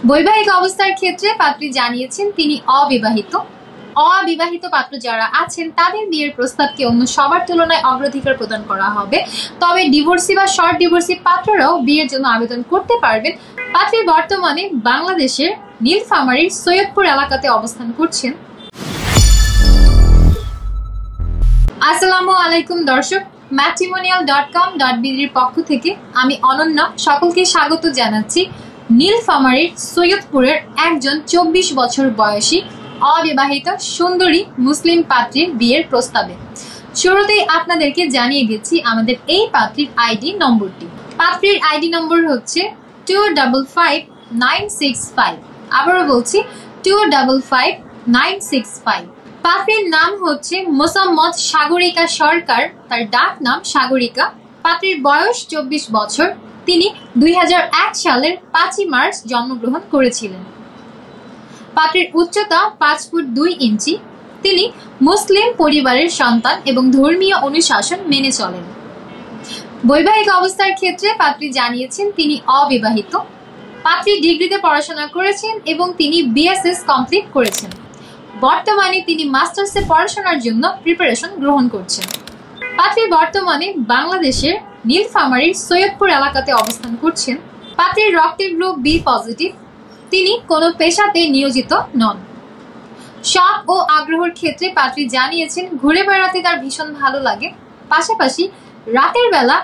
বৈবাহিক অবস্থার ক্ষেত্রে পাত্রী জানিয়েছেন তিনি অবিবাহিত। অবিবাহিত পাত্র যারা আছেন তাদের বিয়ের প্রস্তাবকে অন্য সবার তুলনায় অগ্রাধিকার প্রদান করা হবে। তবে ডিভোর্সি বা শর্ট ডিভোর্সি পাত্ররাও বিয়ের জন্য আবেদন করতে পারবেন। পাত্রী বর্তমানে বাংলাদেশের নীলফামারীর সৈয়দপুর এলাকাতে অবস্থান করছেন। আসসালামু আলাইকুম দর্শক, matrimonial.com.bd এর পক্ষ থেকে আমি অনন্যা সকলকে স্বাগত জানাচ্ছি নীলফামারীর সৈয়দপুরের একজন 24 বছর বয়সী অবিবাহিত সুন্দরী মুসলিম পাত্রীর বিয়ের প্রস্তাবে। শুরুতেই আপনাদেরকে জানিয়ে দিচ্ছি আমাদের এই পাত্রীর আইডি নম্বরটি। পাত্রীর আইডি নম্বর হচ্ছে 255965। আবারও বলছি 255965। পাত্রীর নাম হচ্ছে মোসাম্মদ সাগরিকা সরকার, তার ডাক নাম সাগরিকা। পাত্রীর বয়স 24 বছর। তিনি 2001 সালের 5 মার্চ জন্মগ্রহণ করেছিলেন। পাত্রীর উচ্চতা 5 ফুট 2 ইঞ্চি। তিনি মুসলিম পরিবারের সন্তান এবং ধর্মীয় অনুশাসন মেনে চলেন। বৈবাহিক অবস্থার ক্ষেত্রে পাত্রী জানিয়েছেন তিনি অবিবাহিত। পাত্রী ডিগ্রিতে পড়াশোনা করেছেন এবং তিনি বিএসএস কমপ্লিট করেছেন। বর্তমানে তিনি মাস্টার্সে পড়াশোনার জন্য প্রিপারেশন গ্রহণ করছেন। পাত্রী বর্তমানে বাংলাদেশের নীলফামারীর সৈয়দপুর এলাকাতে অবস্থান করছেন। পাত্রীর রক্তের গ্রুপ বি পজিটিভ। তিনি কোনো পেশাতে নিয়োজিত নন। শখ ও আগ্রহের ক্ষেত্রে পাত্রী জানিয়েছেন ঘুরে বেড়াতে তার ভীষণ ভালো লাগে। পাশাপাশি রাতের বেলা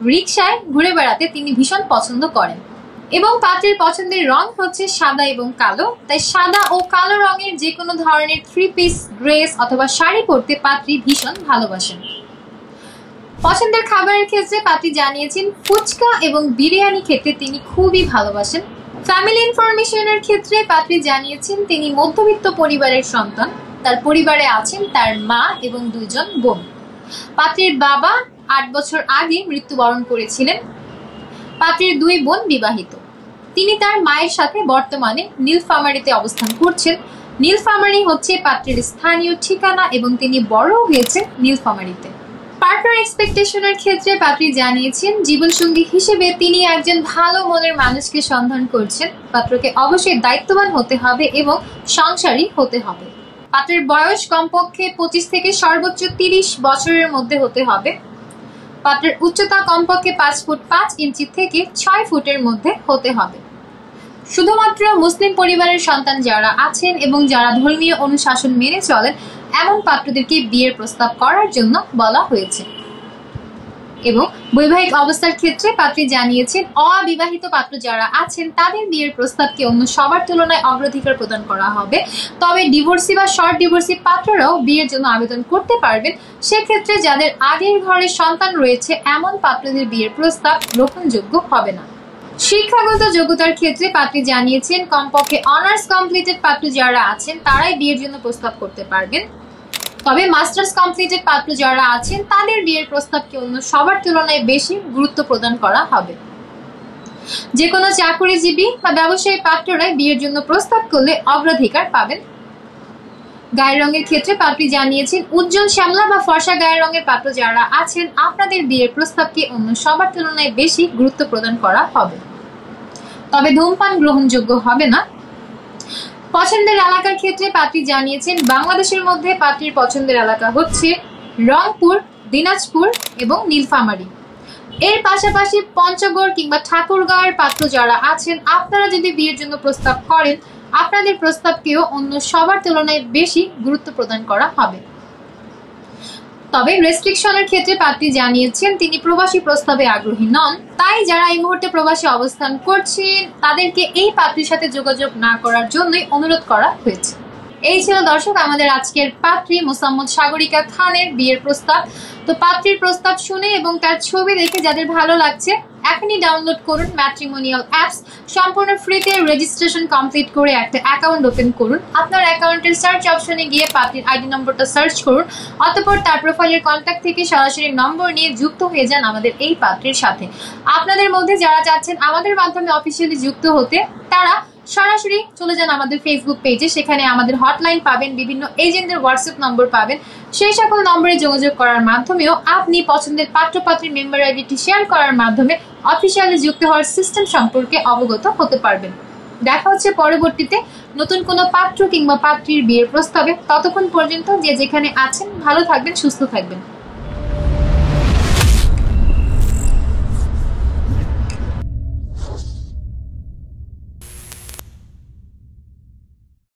রিকশায় ঘুরে বেড়াতে তিনি ভীষণ পছন্দ করেন এবং পাত্রীর পছন্দের রং হচ্ছে সাদা এবং কালো। তাই সাদা ও কালো রঙের যে কোনো ধরনের 3 পিস ড্রেস অথবা শাড়ি পরতে পাত্রী ভীষণ ভালোবাসেন। পছন্দের খাবারের ক্ষেত্রে পাত্রী জানিয়েছেন ফুচকা এবং বিরিয়ানি খেতে তিনি খুবই ভালোবাসেন। ফ্যামিলি ইনফরমেশনের ক্ষেত্রে পাত্রী জানিয়েছেন তিনি মধ্যবিত্ত পরিবারের সন্তান। তার পরিবারে আছেন তার মা এবং 2 জন বোন। পাত্রীর বাবা 8 বছর আগে মৃত্যুবরণ করেছিলেন। পাত্রীর 2 বোন বিবাহিত। তিনি তার মায়ের সাথে বর্তমানে নীলফামারীতে অবস্থান করছেন। নীলফামারী হচ্ছে পাত্রীর স্থানীয় ঠিকানা এবং তিনি বড় হয়েছেন নীলফামারীতে। পার্টনার এক্সপেকটেশনের ক্ষেত্রে পাত্রী জানিয়েছেন জীবনসঙ্গী হিসেবে তিনি একজন ভালো মনের মানুষকে সন্ধান করছেন। পাত্রকে অবশ্যই দায়িত্ববান হতে হবে এবং সংসারী হতে হবে। পাত্রের বয়স কমপক্ষে 25 থেকে সর্বোচ্চ 30 বছরের মধ্যে হতে হবে। পাত্রের উচ্চতা কমপক্ষে 5 ফুট 5 ইঞ্চি থেকে 6 ফুটের মধ্যে হতে হবে। শুধুমাত্র মুসলিম পরিবারের সন্তান যারা আছেন এবং যারা ধর্মীয় অনুশাসন মেনে চলেন এমন পাত্রদেরকে বিয়ের প্রস্তাব করার জন্য বলা হয়েছে। এবং বৈবাহিক অবস্থার ক্ষেত্রে পাত্রী জানিয়েছেন অবিবাহিত পাত্র যারা আছেন তাদের বিয়ের প্রস্তাবকে অন্য সবার তুলনায় অগ্রাধিকার প্রদান করা হবে। তবে ডিভোর্সি বা শর্ট ডিভোর্সি পাত্ররাও বিয়ের জন্য আবেদন করতে পারবেন। সেক্ষেত্রে যাদের আগের ঘরে সন্তান রয়েছে এমন পাত্রদের বিয়ের প্রস্তাব গ্রহণযোগ্য হবে না। শিক্ষাগত যোগ্যতার ক্ষেত্রে পাত্রী জানিয়েছেন কমপক্ষে অনার্স কমপ্লিটেড পাত্র যারা আছেন তারাই বিয়ের জন্য প্রস্তাব করতে পারবেন। তবে মাস্টার্স কমপ্লিটেড পাত্র যারা আছেন তাদের বিয়ের প্রস্তাবকে অন্য সবার তুলনায় বেশি গুরুত্ব প্রদান করা হবে। যে কোনো চাকরিজীবী বা ব্যবসায়ী পাত্ররাই বিয়ের জন্য প্রস্তাব করলে অগ্রাধিকার পাবেন। গায়ের রঙের ক্ষেত্রে পাত্রী জানিয়েছেন উজ্জ্বল শ্যামলা বা ফর্সা গায়ের রঙের পাত্র যারা আছেন আপনাদের বিয়ের প্রস্তাবকে অন্য সবার তুলনায় বেশি গুরুত্ব প্রদান করা হবে। তবে ধূমপান গ্রহণযোগ্য হবে না। পছন্দের এলাকার ক্ষেত্রে পাত্রী জানিয়েছেন বাংলাদেশের মধ্যে পাত্রীর পছন্দের এলাকা হচ্ছে রংপুর, দিনাজপুর এবং নীলফামারী। এর পাশাপাশি পঞ্চগড় কিংবা ঠাকুরগাঁওয়ের পাত্র যারা আছেন আপনারা যদি বিয়ের জন্য প্রস্তাব করেন আপনাদের প্রস্তাবকেও অন্য সবার তুলনায় বেশি গুরুত্ব প্রদান করা হবে। তবে রেস্ট্রিকশনের ক্ষেত্রে পাত্রী জানিয়েছেন তিনি প্রবাসী প্রস্তাবে আগ্রহী নন। তাই যারা এই মুহূর্তে প্রবাসে অবস্থান করছেন তাদেরকে এই পাত্রীর সাথে যোগাযোগ না করার জন্যই অনুরোধ করা হয়েছে। এই ছিল দর্শক আমাদের আজকের পাত্রী মোসাম্মদ সাগরিকা খানের বিয়ের প্রস্তাব। তো পাত্রীর প্রস্তাব শুনে এবং তার ছবি দেখে যাদের ভালো লাগছে এখনই ডাউনলোড করুন ম্যাট্রিমোনিয়াল অ্যাপস। সম্পূর্ণ ফ্রিতে রেজিস্ট্রেশন কমপ্লিট করে একটা অ্যাকাউন্ট ওপেন করুন। আপনার অ্যাকাউন্টের সার্চ অপশনে গিয়ে পাত্রীর আইডি নম্বরটা সার্চ করুন। অতঃপর তার প্রোফাইলের কন্ট্যাক্ট থেকে সরাসরি নম্বর নিয়ে যুক্ত হয়ে যান আমাদের এই পাত্রীর সাথে। আপনাদের মধ্যে যারা চাচ্ছেন আমাদের মাধ্যমে অফিসিয়ালি যুক্ত হতে তারা সরাসরি চলে যান আমাদের ফেসবুক পেজে। সেখানে আমাদের হটলাইন পাবেন, বিভিন্ন এজেন্টদের হোয়াটসঅ্যাপ নম্বর পাবেন। সেই সকল নম্বরে যোগাযোগ করার মাধ্যমেও আপনি পছন্দের পাত্র-পাত্রীর মেম্বার আইডিটি শেয়ার করার মাধ্যমে অফিসিয়ালি যুক্ত হওয়ার সিস্টেম সম্পর্কে অবগত হতে পারবেন। দেখা হচ্ছে পরবর্তীতে নতুন কোনো পাত্র কিংবা পাত্রীর বিয়ের প্রস্তাবে। ততক্ষণ পর্যন্ত যে যেখানে আছেন ভালো থাকবেন, সুস্থ থাকবেন।